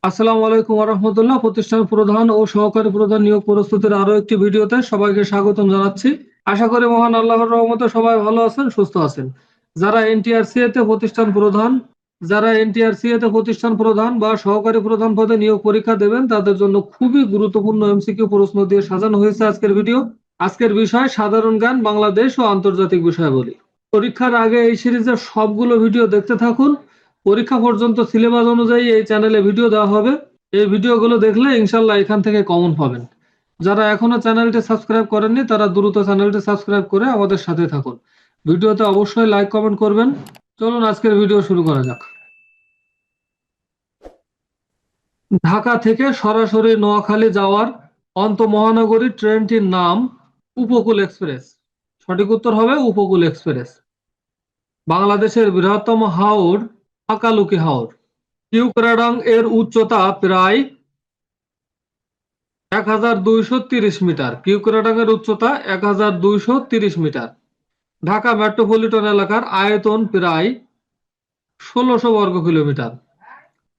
আসসালামু আলাইকুম ওয়া রাহমাতুল্লাহ। প্রতিষ্ঠান প্রধান ও সহকারী প্রধান নিয়োগ প্রস্তুতির আরো একটি ভিডিওতে সবাইকে স্বাগতম জানাচ্ছি। আশা করি মহান আল্লাহর রহমতে সবাই ভালো আছেন, সুস্থ আছেন। যারা এনটিআরসিএ তে প্রতিষ্ঠান প্রধান যারা এনটিআরসিএ তে প্রতিষ্ঠান প্রধান বা সহকারী প্রধান পদে নিয়োগ পরীক্ষা দেবেন তাদের জন্য খুবই গুরুত্বপূর্ণ এমসিকিউ প্রশ্ন দিয়ে সাজানো হয়েছে আজকের ভিডিও। আজকের বিষয় সাধারণ জ্ঞান, বাংলাদেশ ও আন্তর্জাতিক বিষয়াবলী। পরীক্ষার আগে এই সিরিজের সবগুলো ভিডিও দেখতে থাকুন। পরীক্ষা পর্যন্ত সিলেবাস অনুযায়ী এই চ্যানেলে ভিডিও দেওয়া হবে। এই ভিডিওগুলো দেখলে ইনশাল্লাহ এখান থেকে কমন পাবেন। যারা এখনো চ্যানেলটি সাবস্ক্রাইব করেননি তারা দ্রুত চ্যানেলটি সাবস্ক্রাইব করে আমাদের সাথে থাকুন। ভিডিওতে অবশ্যই লাইক কমেন্ট করবেন। চলুন আজকের ভিডিও শুরু করা যাক। ঢাকা থেকে সরাসরি নোয়াখালী যাওয়ার আন্তঃমহানগরী ট্রেনটির নাম উপকূল এক্সপ্রেস। সঠিক উত্তর হবে উপকূল এক্সপ্রেস। বাংলাদেশের বৃহত্তম হাওর হাকালুকি হাওর। কিউক্রাডাং এর উচ্চতা প্রায় 1230 মিটার। কিউক্রাডাং এর উচ্চতা 1230 মিটার। ঢাকা মেট্রোপলিটন এলাকার আয়তন প্রায় 1600 বর্গ কিলোমিটার।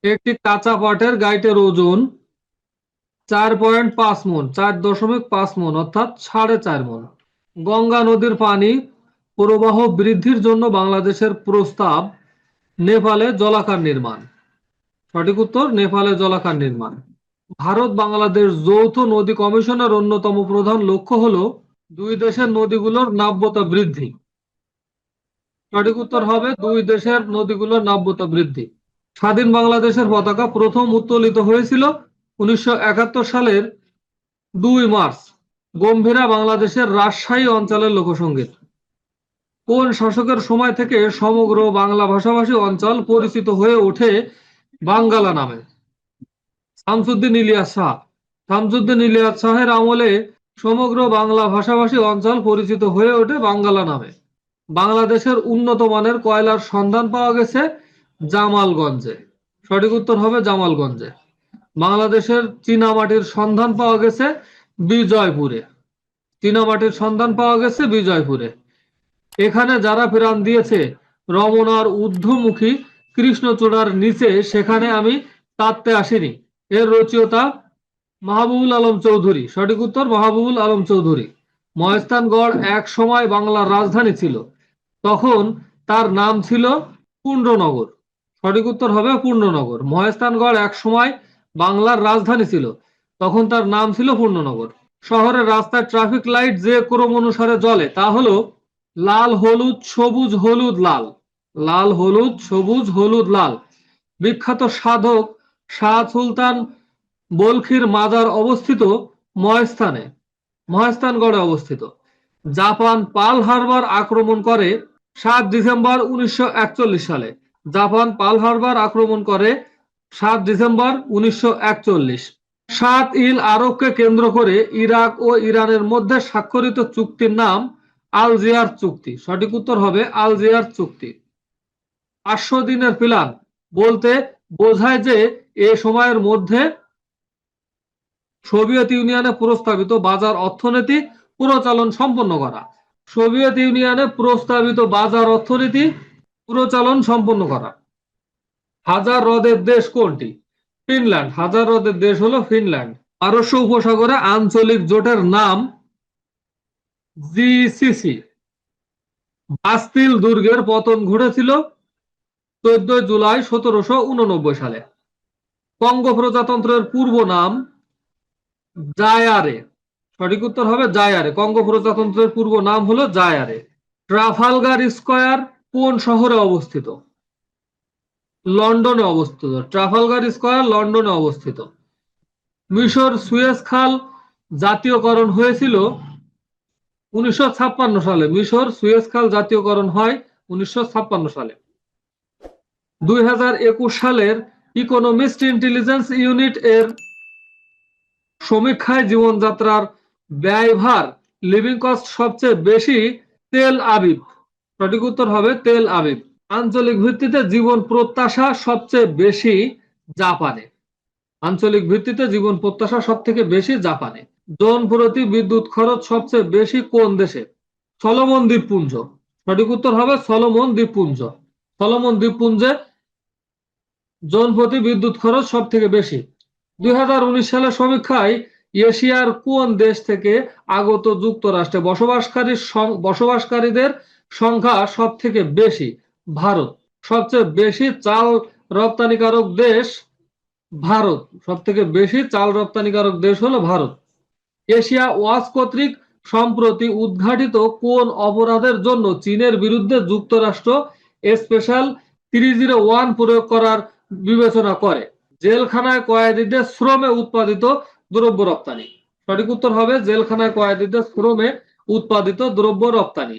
একটি কাঁচা পাটের গাইটের ওজন 4.5 মণ, 4.5 মণ অর্থাৎ 4.5 মণ। গঙ্গা নদীর পানি প্রবাহ বৃদ্ধির জন্য বাংলাদেশের প্রস্তাব নেপালে জলাধার নির্মাণ। সঠিক উত্তর নেপালে জলাধার নির্মাণ। ভারত বাংলাদেশ যৌথ নদী কমিশনের অন্যতম প্রধান লক্ষ্য হলো দুই দেশের নদীগুলোর নাব্যতা বৃদ্ধি। সঠিক উত্তর হবে দুই দেশের নদীগুলোর নাব্যতা বৃদ্ধি। স্বাধীন বাংলাদেশের পতাকা প্রথম উত্তোলিত হয়েছিল 1971 সালের 2 মার্চ। গম্ভীরা বাংলাদেশের রাজশাহী অঞ্চলের লোকসঙ্গীত। কোন শাসকের সময় থেকে সমগ্র বাংলা ভাষাভাষী অঞ্চল পরিচিত হয়ে ওঠে বাঙ্গালা নামে? শামসুদ্দিন ইলিয়াস শাহ। শামসুদ্দিন ইলিয়াস শাহের আমলে সমগ্র বাংলা ভাষাভাষী অঞ্চল পরিচিত হয়ে ওঠে বাঙ্গালা নামে। বাংলাদেশের উন্নত মানের কয়লার সন্ধান পাওয়া গেছে জামালগঞ্জে। সঠিক উত্তর হবে জামালগঞ্জে। বাংলাদেশের চীনামাটির সন্ধান পাওয়া গেছে বিজয়পুরে। চীনামাটির সন্ধান পাওয়া গেছে বিজয়পুরে। এখানে যারা প্রাণ দিয়েছে রমনার ঊর্ধ্বমুখী কৃষ্ণচূড়ার নিচে সেখানে আমি তাততে আসিনি, এর রচয়িতা মাহবুবুল আলম চৌধুরী। সঠিক উত্তর মাহবুবুল আলম চৌধুরী। মহেস্থানগড় এক সময় বাংলার রাজধানী ছিল, তখন তার নাম ছিল পূর্ণনগর। সঠিক উত্তর হবে পূর্ণনগর। মহেস্থানগড় এক সময় বাংলার রাজধানী ছিল, তখন তার নাম ছিল পূর্ণনগর। শহরের রাস্তায় ট্রাফিক লাইট যে ক্রম অনুসারে জ্বলে তা হলো লাল, হলুদ, সবুজ, হলুদ, লাল। লাল, হলুদ, সবুজ, হলুদ, লাল। বিখ্যাত সাধক শাহ সুলতান বলখির মাজার অবস্থিত মহেস্থানে, মহেস্থানগড়ে অবস্থিত। জাপান পার্ল হারবার আক্রমণ করে 7 ডিসেম্বর 1941 সালে। জাপান পার্ল হারবার আক্রমণ করে 7 ডিসেম্বর 1941। 7 আরবকে কেন্দ্র করে ইরাক ও ইরানের মধ্যে স্বাক্ষরিত চুক্তির নাম আলজিয়ার চুক্তি। সঠিক উত্তর হবে আলজিয়ার চুক্তি। 500 দিনের প্ল্যান বলতে বোঝায় যে এ সময়ের মধ্যে সোভিয়েত ইউনিয়নে প্রস্তাবিত বাজার অর্থনীতি পুরোচালন সম্পন্ন করা। সোভিয়েত ইউনিয়নে প্রস্তাবিত বাজার অর্থনীতি পুরোচালন সম্পন্ন করা। হাজার হ্রদের দেশ কোনটি? ফিনল্যান্ড। হাজার হ্রদের দেশ হলো ফিনল্যান্ড। পারস্য উপসাগরে আঞ্চলিক জোটের নাম জিসিসি। বাস্তিল দুর্গের পতন ঘটেছিল 14 জুলাই 1789 সালে। কঙ্গো প্রজাতন্ত্রের পূর্ব নাম জায়ারে। সঠিক উত্তর হবে জায়ারে। কঙ্গো প্রজাতন্ত্রের পূর্ব নাম হলো জায়ারে। ট্রাফালগার স্কয়ার কোন শহরে অবস্থিত? লন্ডনে অবস্থিত। ট্রাফালগার স্কয়ার লন্ডনে অবস্থিত। মিশর সুয়েজ খাল জাতীয়করণ হয়েছিল 1956 সালে। মিশর সুয়েজ খাল জাতীয়করণ হয় 1956 সালে। 2021 সালের ইকোনমিস্ট ইন্টেলিজেন্স ইউনিট এর সমীক্ষায় জীবনযাত্রার ব্যয়ভার লিভিং কস্ট সবচেয়ে বেশি তেল আবিব। সঠিক উত্তর হবে তেল আবিব। আঞ্চলিক ভিত্তিতে জীবন প্রত্যাশা সবচেয়ে বেশি জাপানে। আঞ্চলিক ভিত্তিতে জীবন প্রত্যাশা সব থেকে বেশি জাপানে। জন প্রতি বিদ্যুৎ খরচ সবচেয়ে বেশি কোন দেশে? সলোমন দ্বীপপুঞ্জ। সঠিক উত্তর হবে সলোমন দ্বীপপুঞ্জ। সলোমন দ্বীপপুঞ্জে জনপ্রতি বিদ্যুৎ খরচ সব থেকে বেশি। 2019 সালের সমীক্ষায় এশিয়ার কোন দেশ থেকে আগত যুক্তরাষ্ট্রে বসবাসকারীদের সংখ্যা সব থেকে বেশি? ভারত। সবচেয়ে বেশি চাল রপ্তানিকারক দেশ ভারত। সব থেকে বেশি চাল রপ্তানিকারক দেশ হলো ভারত। এশিয়া ওয়াচ কর্তৃক সম্প্রতি উদ্ঘাটিত কোন অপরাধের জন্য চীনের বিরুদ্ধে যুক্তরাষ্ট্র স্পেশাল 301 প্রয়োগ করার বিবেচনা করে? জেলখানায় কয়েদিদের শ্রমে উৎপাদিত দ্রব্য রপ্তানি। সঠিক উত্তর হবে জেলখানায় কয়েদিদের শ্রমে উৎপাদিত দ্রব্য রপ্তানি।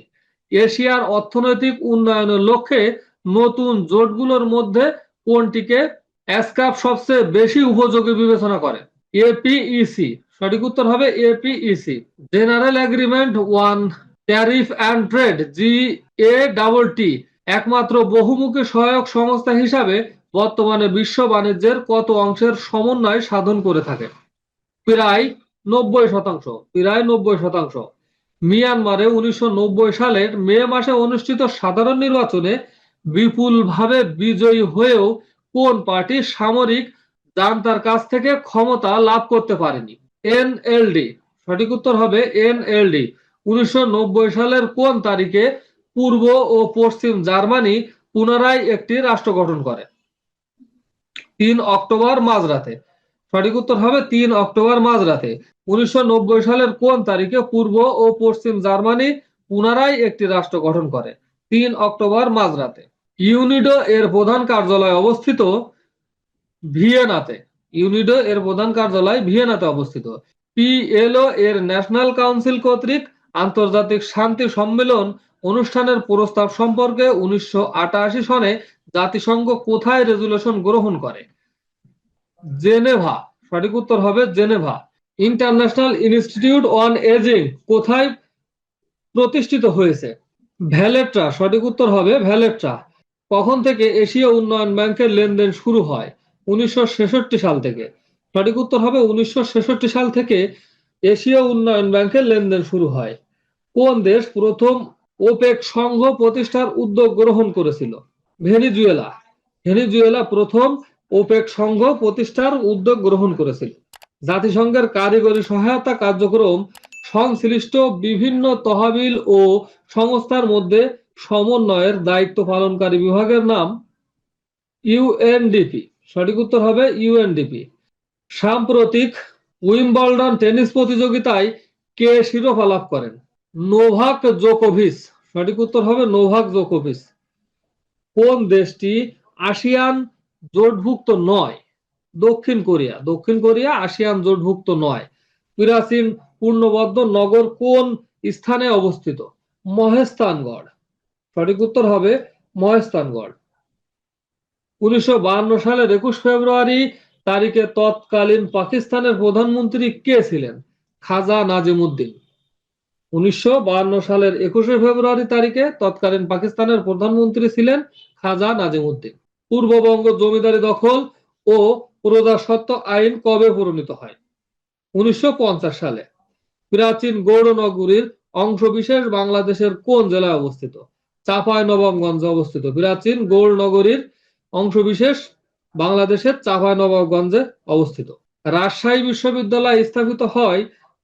এশিয়ার অর্থনৈতিক উন্নয়নের লক্ষ্যে নতুন জোটগুলোর মধ্যে কোনটিকে অ্যাসকাপ সবচেয়ে বেশি উপযোগী বিবেচনা করে? এপিইসি। সঠিক উত্তর হবে এপিইসি। General agreement one tariff and trade GATT একমাত্র বহুমুখী সহায়ক সংস্থা হিসাবে বর্তমানে বিশ্ব বাণিজ্যের কত অংশের সমন্বয় সাধন করে থাকে? প্রায় 90%। প্রায় 90%। মিয়ানমারে 1990 সালের মে মাসে অনুষ্ঠিত সাধারণ নির্বাচনে বিপুলভাবে বিজয়ী হয়েও কোন পার্টি সামরিক জান্তার কাছ থেকে ক্ষমতা লাভ করতে পারেনি? এনএলডি। সঠিক উত্তর হবে এনএলডি। 1990 সালের কোন তারিখে পূর্ব ও পশ্চিম জার্মানি পুনরায় একটি রাষ্ট্র গঠন করে? 3 অক্টোবর মাঝরাতে। সঠিক উত্তর হবে 3 অক্টোবর মাঝরাতে। 1990 সালের কোন তারিখে পূর্ব ও পশ্চিম জার্মানি পুনরায় একটি রাষ্ট্র গঠন করে? 3 অক্টোবর মাঝরাতে। ইউনিডো এর প্রধান কার্যালয় অবস্থিত ভিয়েনাতে। ইউনিডো এর প্রধান কার্যালয় ভিয়েনাতে অবস্থিত। পিএলও এর ন্যাশনাল কাউন্সিল কর্তৃক আন্তর্জাতিক শান্তি সম্মেলন অনুষ্ঠানের প্রস্তাব সম্পর্কে 1988 সনে জাতিসংঘ কোথায় রেজুলেশন গ্রহণ করে? জেনেভা। সঠিক উত্তর হবে Geneva. International Institute on Ageing কোথায় প্রতিষ্ঠিত হয়েছে? ভ্যালেট্রা। সঠিক উত্তর হবে ভ্যালেট্রা। কখন থেকে এশীয় উন্নয়ন ব্যাংকের লেনদেন শুরু হয়? 1966 সাল থেকে। সঠিক উত্তর হবে 1966 সাল থেকে এশীয় উন্নয়ন ব্যাংকের লেনদেন শুরু হয়। কোন দেশ প্রথম ওপেক সংঘ প্রতিষ্ঠার উদ্যোগ গ্রহণ করেছিল? ভেনেজুয়েলা। ভেনেজুয়েলা প্রথম ওপেক সংঘ প্রতিষ্ঠার উদ্যোগ গ্রহণ করেছিল। জাতিসংঘের কারিগরি সহায়তা কার্যক্রম সংশ্লিষ্ট বিভিন্ন তহবিল ও সংস্থার মধ্যে সমন্বয়ের দায়িত্ব পালনকারী বিভাগের নাম? ইউএনডিপি। সঠিক উত্তর হবে ইউএনডিপি। সাম্প্রতিক উইম্বলডন টেনিস প্রতিযোগিতায় কে শিরোপা লাভ করেন? নোভাক জোকোভিচ। সঠিক উত্তর হবে নোভাক জোকোভিচ। কোন দেশটি আসিয়ান জোটভুক্ত নয়? দক্ষিণ কোরিয়া। দক্ষিণ কোরিয়া আসিয়ান জোটভুক্ত নয়। প্রাচীন পূর্ণবদ্ধ নগর কোন স্থানে অবস্থিত? মহেস্থানগড়। সঠিক উত্তর হবে মহেস্থানগড়। 1952 সালের 21 ফেব্রুয়ারি তারিখে তৎকালীন পাকিস্তানের প্রধানমন্ত্রী কে ছিলেন? খাজা নাজিমুদ্দিন। 1952 সালের 21 ফেব্রুয়ারি তারিখে তৎকালীন পাকিস্তানের প্রধানমন্ত্রী ছিলেন খাজা নাজিমুদ্দিন। পূর্ববঙ্গ জমিদারি দখল ও প্রজাস্বত্ব আইন কবে প্রণীত হয়? 1950 সালে। প্রাচীন গৌড়নগরীর অংশবিশেষ বাংলাদেশের কোন জেলায় অবস্থিত? চাঁপাইনবাবগঞ্জে অবস্থিত। প্রাচীন গৌড়নগরীর অংশবিশেষ বাংলাদেশের চাঁপাইনবাবগঞ্জে অবস্থিত। রাজশাহী বিশ্ববিদ্যালয় স্থাপিত হয়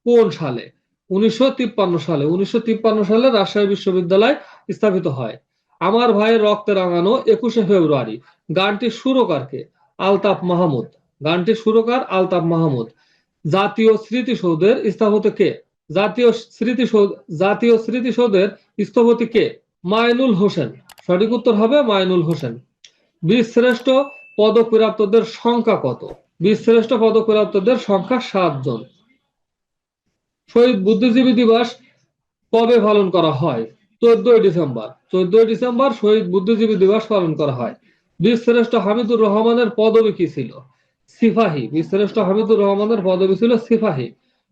কোন সালে? 1953 সালে। 1953 সালে রাজশাহী বিশ্ববিদ্যালয় স্থাপিত হয়। আমার ভাইয়ের রক্তে রাঙানো 21 ফেব্রুয়ারি গানটির সুরকার কে? আলতাফ মাহমুদ। গানটির সুরকার আলতাফ মাহমুদ। জাতীয় স্মৃতিসৌধের স্থপতি কে? জাতীয় স্মৃতিসৌধের স্থপতি কে? মাইনুল হোসেন। সঠিক উত্তর হবে মাইনুল হোসেন। বীরশ্রেষ্ঠ পদক প্রাপ্তদের সংখ্যা কত? বীরশ্রেষ্ঠ পদক প্রাপ্তদের সংখ্যা 7 জন। শহীদ বুদ্ধিজীবী দিবস কবে পালন করা হয়? 14 ডিসেম্বর। 14 ডিসেম্বর শহীদ বুদ্ধিজীবী দিবস পালন করা হয়। বীরশ্রেষ্ঠ হামিদুর রহমানের পদবী কি ছিল? সিপাহী। বীরশ্রেষ্ঠ হামিদুর রহমানের পদবী ছিল সিপাহী।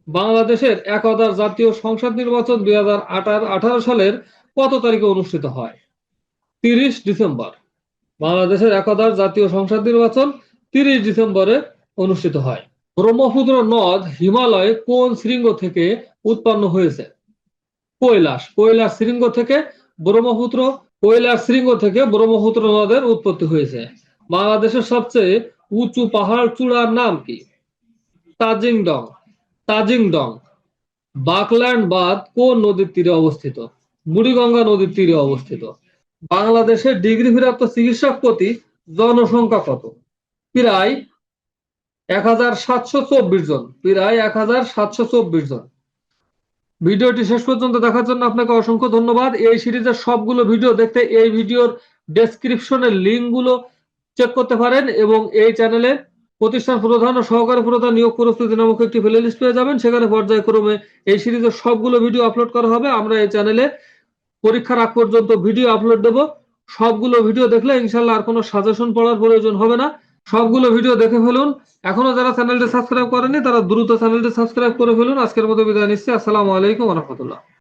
বাংলাদেশের একদার জাতীয় সংসদ নির্বাচন 2018 সালের কত তারিখে অনুষ্ঠিত হয়? 30 ডিসেম্বর। বাংলাদেশের একদার জাতীয় সংসদ নির্বাচন 30 ডিসেম্বরে অনুষ্ঠিত হয়। ব্রহ্মপুত্র নদ হিমালয়ে কোন শৃঙ্গ থেকে উৎপন্ন হয়েছে? কৈলাস। কৈলাস শৃঙ্গ থেকে ব্রহ্মপুত্র নদের উৎপত্তি হয়েছে। বাংলাদেশের সবচেয়ে উঁচু পাহাড় চূড়ার নাম কি? তাজিংডং। তাজিংডং। বাকল্যান্ড বাঁধ কোন নদীর তীরে অবস্থিত? বুড়িগঙ্গা নদীর তীরে অবস্থিত। বাংলাদেশের ডিগ্রিপ্রাপ্ত চিকিৎসক প্রতি জনসংখ্যা কত? প্রায় 1724 জন। প্রায় 1724 জন। ভিডিওটি শেষ পর্যন্ত দেখার জন্য আপনাকে অসংখ্য ধন্যবাদ। এই সিরিজের সবগুলো ভিডিও দেখতে এই ভিডিওর ডেসক্রিপশনের লিঙ্কগুলো চেক করতে পারেন এবং এই চ্যানেলে প্রতিষ্ঠান প্রধান ও সহকারী প্রধান নিয়োগ প্রস্তুতি নামক একটি প্লেলিস্ট পেয়ে যাবেন। সেখানে পর্যায়ক্রমে এই সিরিজের সবগুলো ভিডিও আপলোড করা হবে। আমরা এই চ্যানেলে পরীক্ষার আগ পর্যন্ত ভিডিও আপলোড দেব। সবগুলো ভিডিও দেখলে ইনশাল্লাহ আর কোনো সাজেশন পড়ার প্রয়োজন হবে না। সবগুলো ভিডিও দেখে ফেলুন। এখনো যারা চ্যানেলটি সাবস্ক্রাইব করেনি তারা দ্রুত চ্যানেলটি সাবস্ক্রাইব করে ফেলুন। আজকের মতো বিদায় নিচ্ছি। আসসালামু আলাইকুম ওয়া রাহমাতুল্লাহ।